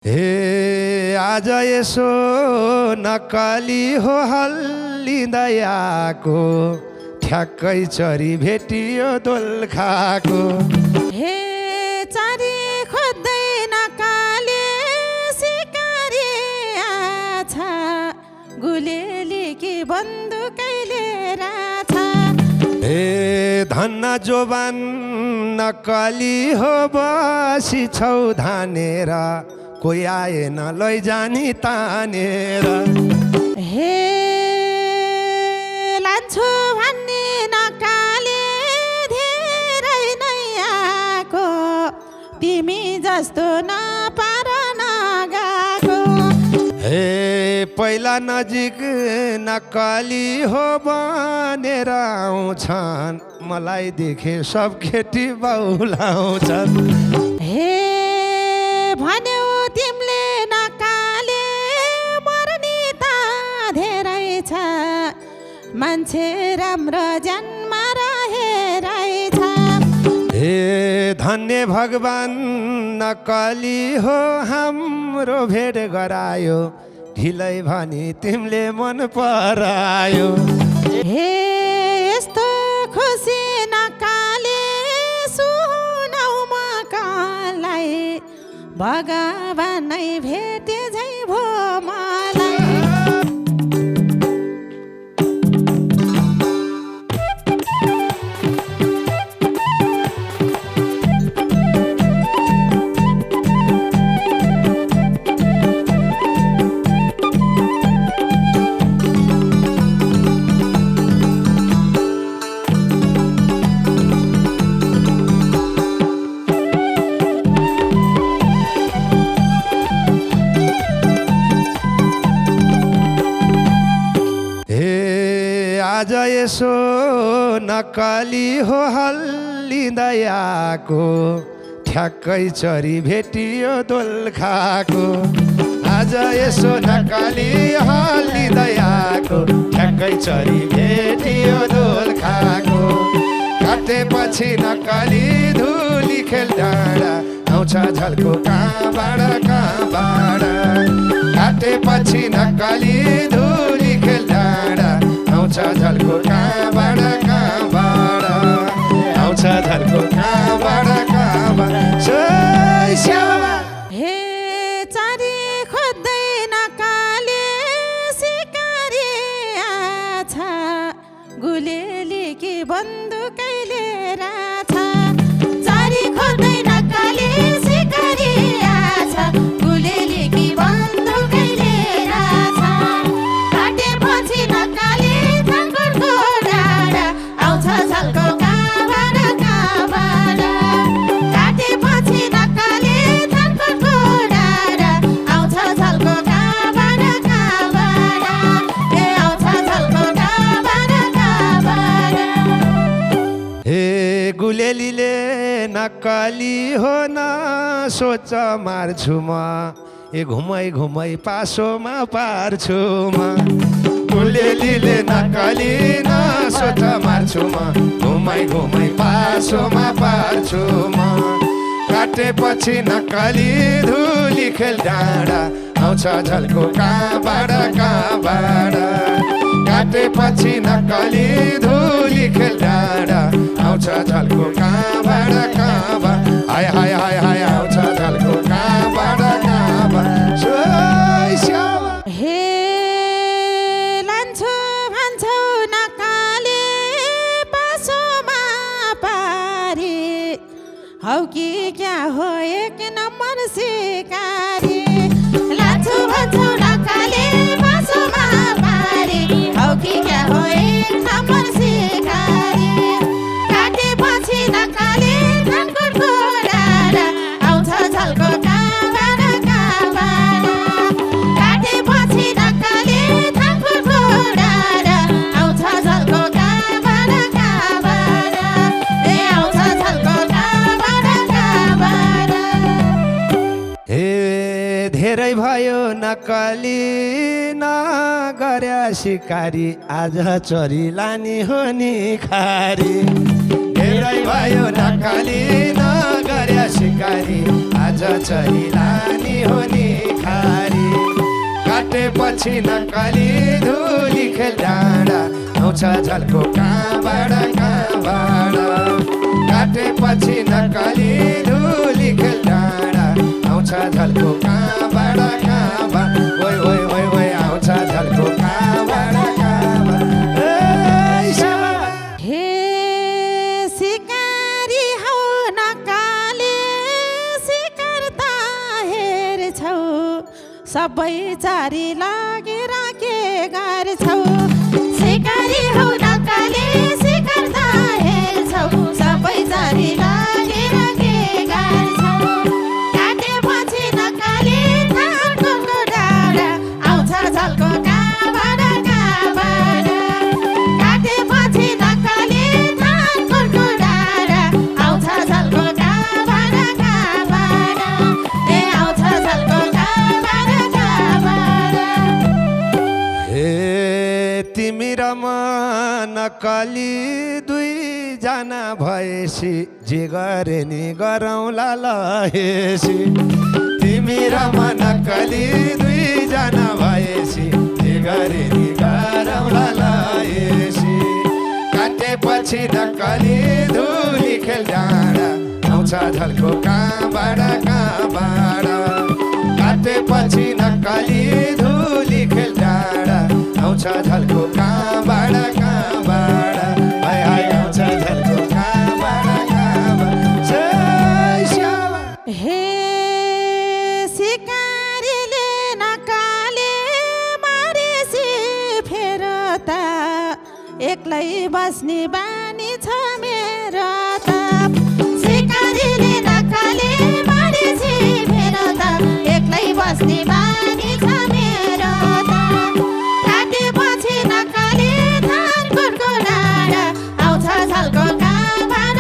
हे आज यसो नक्कली हो हल्लिँदै आएको ठ्याक्कै चरी भेटियो दोलखाको। हे चरी खोज्दै नक्कली सिकारी आछ गुलेली कि बन्दुकैले राछ। हे धन्न जोबान नक्कली हो बसी छौ धानेर कोही आएन लैजानी तानेर। हे लान्छु भन्ने नक्कली धेरै नै आएको तिमी जस्तो नपार नगएको। हे पहिला नजिक नक्कली हो बनेर आउँछन् मलाई देखे सब केटी बाउलाउँछन्। हे भन्यौ तिमीले नक्कली मर्ने त धेरै छ मान्छे राम्रो जन्म रहेछ। हे धन्य भगवान नक्कली हो हाम्रो भेट गरायो ढिलै भनी तिमीले मन परायो। हे यस्तो खुसी नक्कली सुनौ मकलाई भगवानै भेटे झै भो मलाई। आज यसो नक्कली हो हल्लिँदै आएको ठ्याक्कै चरी भेटियो दोलखाको। आज यसो नक्कली हल्लिँदै आएको ठ्याक्कै चरी भेटियो दोलखाको। काटेपछि नक्कली धुली खेल डाँडा आउँछ झल्को कहाँबाट कहाँबाट। काटेपछि नक्कली धुली खेल डाँडा आउँछ झल्को कहाँबाट कहाँबाट आउँछ झल्को कहाँबाट कहाँबाट। हे चरी खोज्दै नक्कली सिकारी आछ गुलेली कि बन्दुकैले राछ। चरी खोज्दै नक्कली सिकारी आछ गुलेली कि बन्दुकैले राछ। काटेपछि नक्कली धनगढको डाँडा आउँछ झल्को कहाँबाट कहाँबाट। काटेपछि नक्कली धनगढको डाँडा आउँछ झल्को कहाँबाट कहाँबाट। ए आउँछ झल्को कहाँबाट कहाँबाट। हे गुलेलीले नक्कली हो न सोच मार्छु म ए घुमै घुमै पासोमा पार्छु म। गुलेलीले नक्कली न सोच मार्छु म घुमै घुमै पासोमा पार्छु म। काटेपछि नक्कली धुली खेल डाँडा आउँछ झल्को कहाँबाट कहाँबाट। काटेपछि नक्कली धुली खेल डाँडा आउँछ झल्को कहाँबाट कहाँबाट। हाय हाय हाय हाय आउँछ झल्को कहाँबाट कहाँबाट। हे लान्छु भन्छौ नक्कली पासोमा पारी हौ कि क्या हो एक नम्बर सिकारी। लान्छु भन्छौ नक्कली पासोमा पारी हौ कि क्या हो एक नम्बर सिकारी। काटेपछि नक्कली धनगढको डाँडा आउँछ झल्को कहाँबाट कहाँबाट। काटेपछि नक्कली धनगढको डाँडा आउँछ झल्को कहाँबाट कहाँबाट। ए आउँछ झल्को कहाँबाट कहाँबाट। हे धेरै भयो नक्कली नगर्या सिकारी आज चरी लानी हो नि खारी। धेरै भयो नक्कली नगर्या सिकारी आज चरिलानी हो नि खारी काटेपछि नक्कली धुली खेल डाँडा आउँछ झल्को कहाँबाट काटेपछि नक्कली धुली खेल डाँडा आउँछ झल्को कहाँबाट ओइ ओइ ओइ ओइ आउँछ झल्को कहाँबाट हे सिकारी हौ नक्काले शिकार त हेर्छौ सबै चारी लागेर के गर्छौ सिकारी हौ नक्काले शिकार त हेर्छौ सबै चारी लागेर के गर्छौ काटेपछि नक्काले धानको डाँडा आउँछ झल्को कहाँबाट काटेपछि नक्काले धानको डाँडा आउँछ झल्को कहाँबाट ए आउँछ झल्को तिमी र म नक्कली दुईजना भएपछि जे गरे नि गरौँला लहेसी तिमी र म नक्कली दुईजना भएपछि जे गरे नि गरौँला लहेसी काटेपछि नक्कली धुली खेल डाँडा आउँछ झल्को कहाँबाट काटेपछि नक्कली धुली खेल डाँडा आउँछ झल्को कहाँबाट हाय हाय आउँछ झल्को कहाँबाट हे सिकारीले नक्काले मारेसी फेर त एक्लै बस्ने बानी छ मेरो त सिकारीले नक्काले मारेसी फेर त एक्लै बस्ने बानी छ मेरो त काटेपछि नक्काले धानको डाँडा आउँछ झल्को कहाँबाट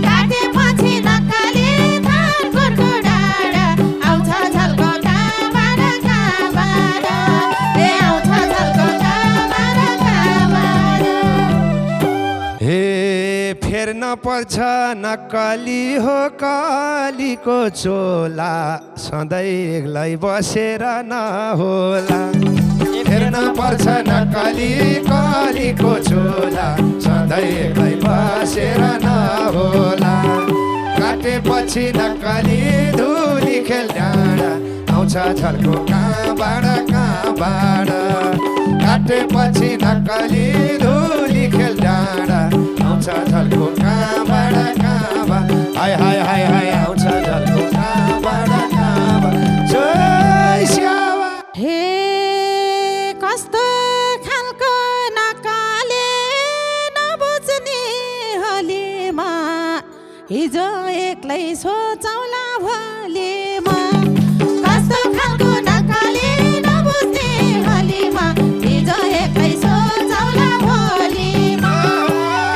काटेपछि नक्काले धानको डाँडा आउँछ झल्को कहाँबाट ए आउँछ झल्को कहाँबाट हे फेर्न पर्छ नक्कली हो कालीको चोला सधैँ एक्लै बसेर नहोला फेर्न पर्छ नक्कली कालीको चोला सधैँ एक्लै बसेर नहोला काटेपछि नक्कली धुली खेल डाँडा आउँछ झल्को कहाँबाट काटेपछि नक्कली धुली खेल डाँडा आउँछ झल्को कहाँबाट हाय हाय हाय हाय आउँछ झल्को कहाँबाट जय श्यामा हे कस्तो खालको नक्काले नबुझ्ने होलीमा हिजो एक्लै सोचौला भोलिमा कस्तो खालको नक्काले नबुझ्ने होलीमा हिजो एक्लै सोचौला भोलिमा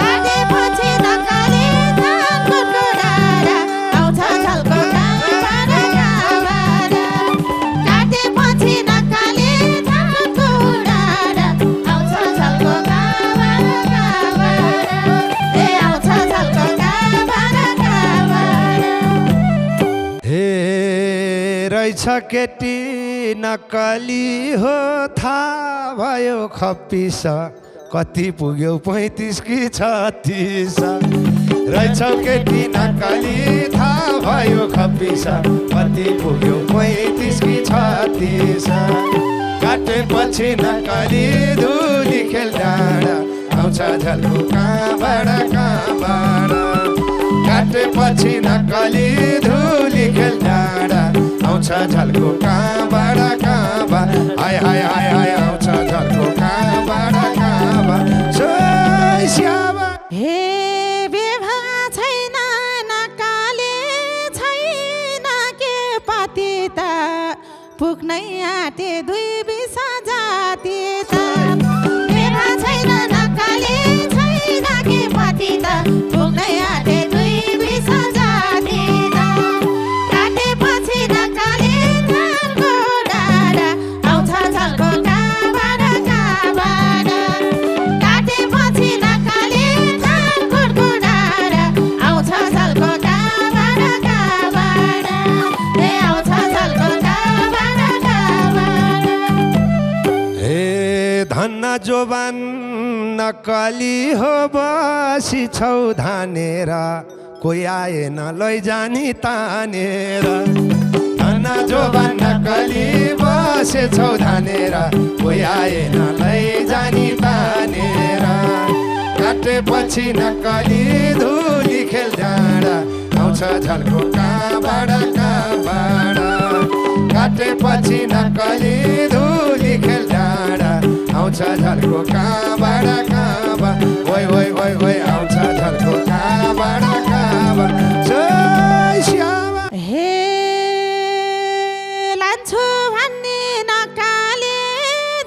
काटेपछि नक्काले धानको डाँडा आउँछ झल्को कहाँबाट काटेपछि नक्काले धानको डाँडा आउँछ झल्को कहाँबाट ए आउँछ झल्को कहाँबाट हे रहेछ केटी नक्कली हो थाहा भयो खप्पिस कति पुग्यो 35 कि 36 रहेछ केटी नक्कली थाहा भयो खप्पिस कति पुग्यो 35 कि 36 काटेपछि नक्कली धुली खेल डाँडा आउँछ झल्को कहाँबाट काटेपछि नक्कली धुली खेल डाँडा आउँछ झल्को कहाँबाट हाय हाय हाय हाय आउँछ झल्को कहाँबाट जय श्यामा हे विवाह छैन नक्काले छैन के पति त पुग्नै आँटे दुई बिस जाति त विवाह छैन नक्काले छैन के पति त पुग्नै आँटे दुई बिस जाति त काटेपछि नक्काले धानको डाँडा आउँछ झल्को कहाँबाट काटेपछि नक्काले धानको डाँडा आउँछ झल्को जोबान नक्कली हो बसी छौ धानेर कोही आएन लैजानी तानेर धना जोबान नक्कली बसे छौ धानेर कोही आएन लैजानी तानेर काटेपछि नक्कली धुली खेल डाँडा आउँछ झल्को कहाँबाट कहाँबाट काटेपछि नक्कली धुली खेल डाँडा आउँछ झल्को कहाँबाट कहाँबाट ओइ ओइ ओइ ओइ आउँछ झल्को कहाँबाट कहाँबाट जय श्यामा हे लान्छु भन्ने नकाले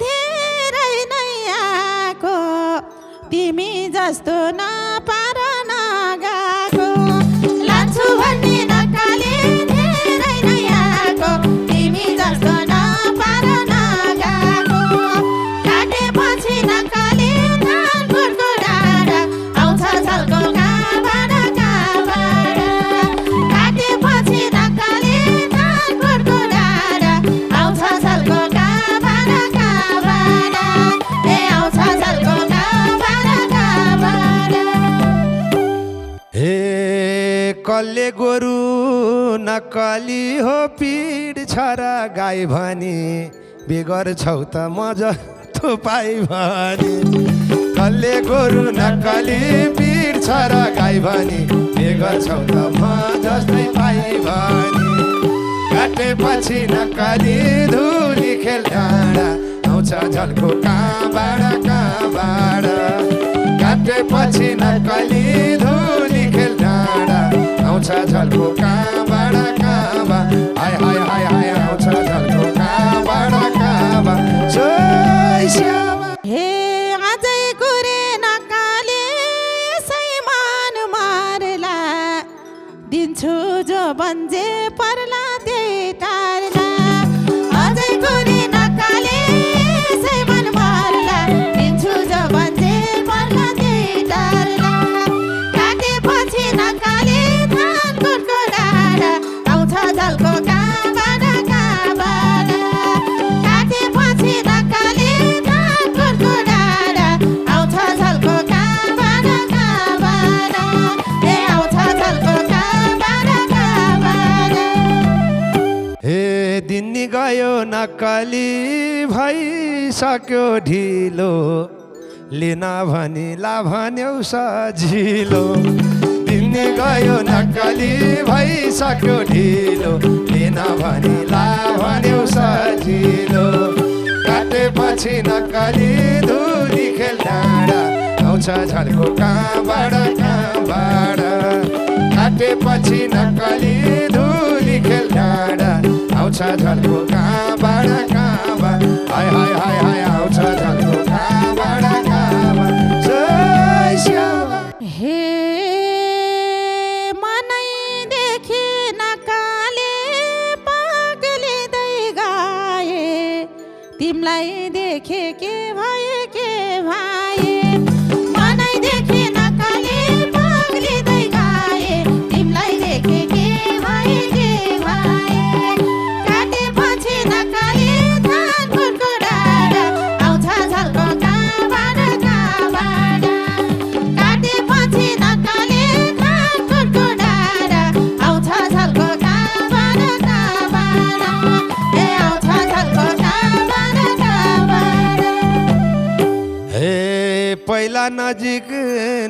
धेरै नै आएको तिमी जस्तो नपार नगाएको लान्छु भन्ने नकाले धेरै नै आएको तिमी जस्तो नपार नगाएको काटेपछि नकाले धानपुरको डाँडा आउँछ झल्को कहाँबाट कहाँबाट काटेपछि नकाले धानपुरको डाँडा आउँछ झल्को कहाँबाट कहाँबाट ए आउँछ झल्को कहाँबाट कहाँबाट हे कल्ले गोरु नक्कली हो पिड छ र गाई भनी बेगर छौ त म जस्तो पाइ भनी कल्ले गोरु नक्कली पिड छ र गाई भनी बेगर छौ त म जस्तै पाइ भनी काटेपछि नक्कली धुली खेल डाँडा आउँछ झल्को कहाँबाट कहाँबाट काटेपछि नक्कली धुली खेल डाँडा आउँछ झल्को कहाँबाट कहाँबाट हाय हाय हाय हाय आउँछ झल्को कहाँबाट कहाँबाट जय श्यामा हे अझै कुरे नकाले सैमान मारला दिन्छु जो बन्जे पर्ला त्यही टार्ला अझै कुरे नकाले सैमान मारला दिन्छु जो बन्जे पर्ला त्यही टार्ला काटेपछि नकाले धानपुरको डाँडा आउँछ झल्को कहाँबाट कहाँबाट काटेपछि नकाले धानपुरको डाँडा आउँछ झल्को कहाँबाट कहाँबाट ए आउँछ झल्को कहाँबाट कहाँबाट हे दिन्नी गयो नक्कली भइसक्यो ढिलो लिन भनी ला भन्यौ सजिलो दिन्नी गयो नक्कली भइसक्यो ढिलो लिन भनी ला भन्यौ सजिलो काटेपछि नक्कली धुली खेल डाँडा आउँछ झल्को कहाँबाट कहाँबाट काटेपछि नक्कली धुली खेल डाँडा आउँछ झल्को कहाँबाट कहाँबाट हाय हाय हाय हाय आउँछ झल्को कहाँबाट कहाँबाट जय श्यामा हे मनैदेखि नकाले पागलिँदै गए तिमीलाई देखे के भए के भए मनैदेखि नकाले पागलिँदै गए तिमीलाई देखे के भए के भए काटेपछि नकाले धानपुरको डाँडा आउँछ झल्को कहाँबाट कहाँबाट काटेपछि नकाले धानपुरको डाँडा आउँछ झल्को कहाँबाट कहाँबाट ए आउँछ झल्को कहाँबाट कहाँबाट हे पहिला नजिक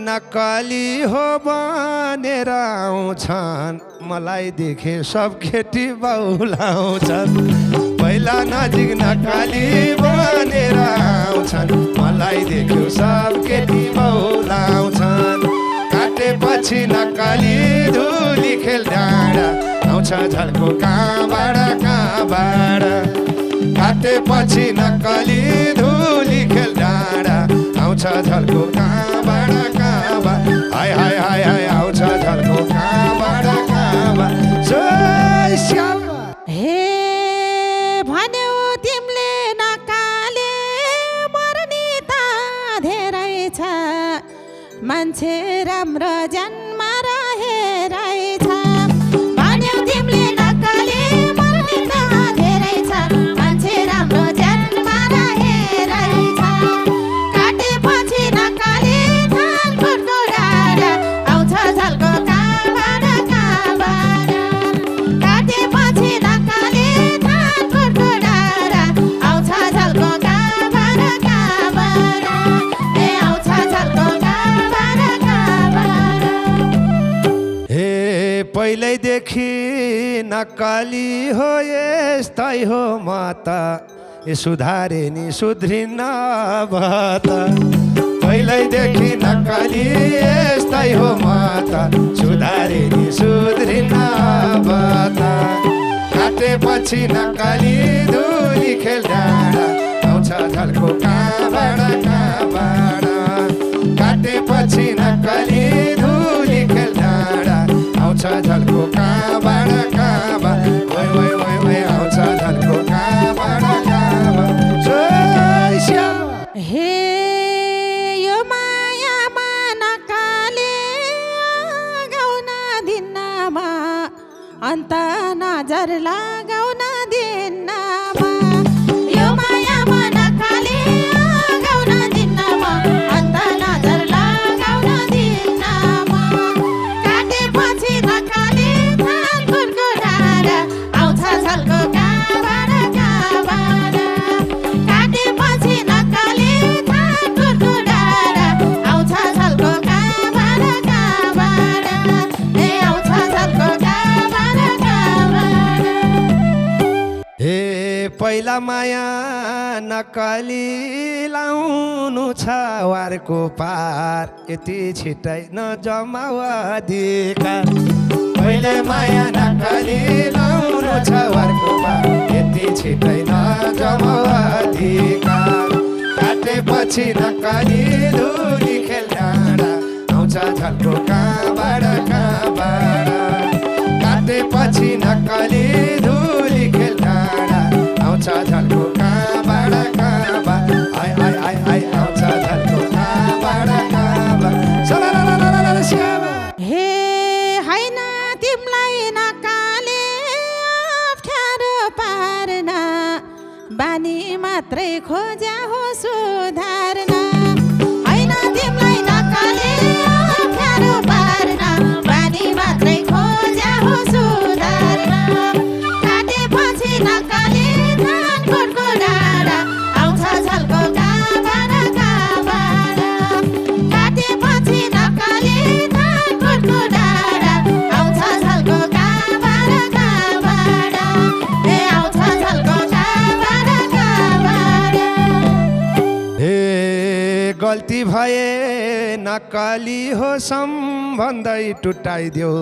नक्कली हो बनेर आउँछन् मलाई देखे सब केटी बाउलाउँछन् पहिला नजिक नक्कली बनेर आउँछन् मलाई देख्यो सब केटी बाउलाउँछन् काटेपछि नक्कली धुली खेल डाँडा आउँछ झल्को कहाँबाट कहाँबाट काटेपछि नक्कली धुली खेल डाँडा आउँछ झल्को कहाँबाट कहाँबाट हाय हाय हाय हाय आउँछ झल्को कहाँबाट कहाँबाट जय श्यामा हे भन्यौ तिमीले नकाले मर्ने त धेरै छ मान्छे राम्रो जन्म रहेछ भन्यौ तिमीले नकाले मर्ने त धेरै छ मान्छे राम्रो जन्म रहेछ पहिल्यैदेखि नक्कली हो यस्तै हो म त सुधारे नि सुध्रिन्न भत पहिल्यैदेखि नक्कली यस्तै हो म त सुधारे नि सुध्रिन्न भत काटेपछि नक्कली धुली खेल डाँडा आउँछ झल्को कहाँबाट काटेपछि नक्कली धुली खेल डाँडा आउँछ झल्को कहाँबाट ओइ ओइ ओइ ओइ आउँछ झल्को कहाँबाट हे यो मायामा नक्कली गाउन दिन्नमा अन्त नजर लगाउन दिन्नमा यो मायामा नक्कली गाउन दिन्नमा अन्त नजर लगाउन दिन्नमा काटेपछि नक्कली थालको डाँडा आउँछ झल्को कहाँबाट काटेपछि नक्कली थालको डाँडा आउँछ झल्को कहाँबाट ए आउँछ झल्को हे पहिला माया नक्कली लाउनु छ वारको पार यति छिटै नजमाउ अधिकार पहिले माया नक्कली लाउनु छ वारको पार यति छिटै नजमाउ अधिकार काटेपछि नक्कली धुली खेल डाँडा आउँछ झल्को कहाँबाट काटेपछि नक्कली धुली खेल डाँडा आउँछ झल्को कहाँबाट आइ आइ आइ आइ आउँछ झल्को कहाँबाट हे हैन तिमीलाई नक्कली अप्ठ्यारो पार्न बानी मात्रै खोज्या हो सुधार्न हैन तिमीलाई नक्कली अप्ठ्यारो पार्न बानी मात्रै खोज्या हो सुधार्न काटेपछि नक्कली थालको डाँडा आउँछ झल्को कहाँबाट काटेपछि नक्कली थालको डाँडा आउँछ झल्को कहाँबाट ए आउँछ झल्को कहाँबाट हे गल्ती भए नक्कली हो सम्बन्धै टुटाइदेऊ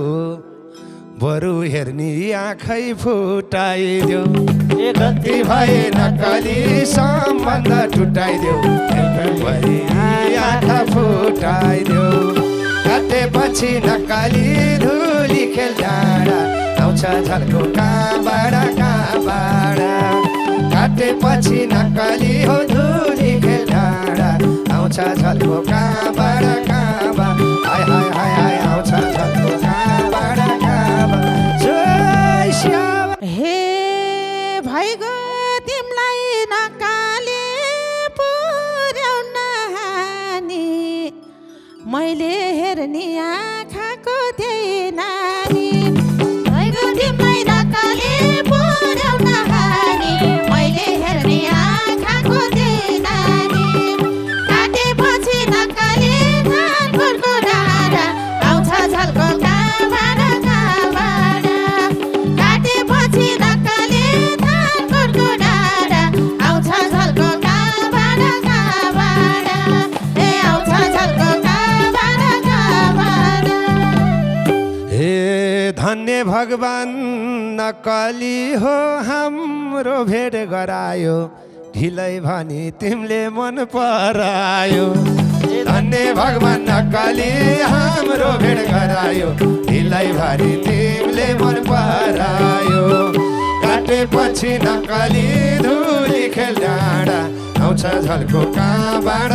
बरु हेर्ने आँखै फुटाइदेऊ गल्ती भए नक्कली सम्बन्ध टुटाइदेऊ भरि आँखा फुटाइदेऊ काटेपछि नक्कली धुली खेल डाँडा आउँछ झल्को कहाँबाट काटेपछि नक्कली हो धुली खेल डाँडा आउँछ झल्को कहाँबाट हाय हाय हाय हाय आउँछ झल्को कहाँबाट हे भइगयो तिमीलाई नक्कली पुर्याउन हानि मैले हेर्ने आँखाको त्यही नानी भइगयो तिमीलाई नक्कली पुर्याउन हानि मैले हेर्ने आँखाको त्यही नानी काटेपछि नक्कली थालको डाँडा आउँछ झल्को कहाँबाट काटेपछि नक्कली थालको डाँडा आउँछ झल्को कहाँबाट ए आउँछ झल्को कहाँबाट हे धन्य भगवान नक्कली हो हाम्रो भेट गरायो ढिलै भनी तिमीले मन परायो धन्य भगवान नक्कली हाम्रो भेट गरायो ढिलै भनी तिमीले मन परायो काटेपछि नक्कली धुली खेल डाँडा आउँछ झल्को कहाँबाट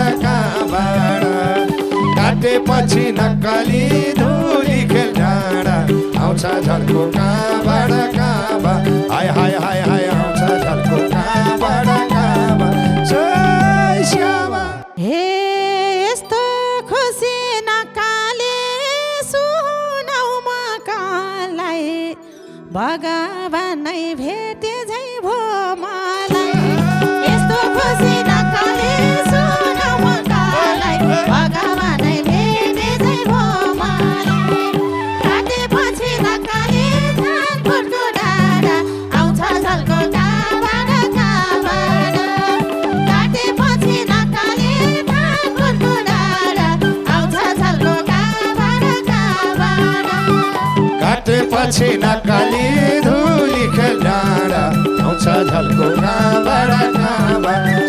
काटेपछि नक्कली धुली खेल डाँडा आउँछ झल्को कहाँबाट हाय हाय हाय हाय आउँछ झल्को कहाँबाट हे यस्तो खुसी नक्कली सुनाउ म कालाई भगवानै भेटे झै भो मलाई यस्तो खुसी नक्कली सुनाउ म कालाई भगवानै भेटे झै भो मलाई काटेपछि नक्कली आउँछ झल्को कहाँबाट कहाँबाट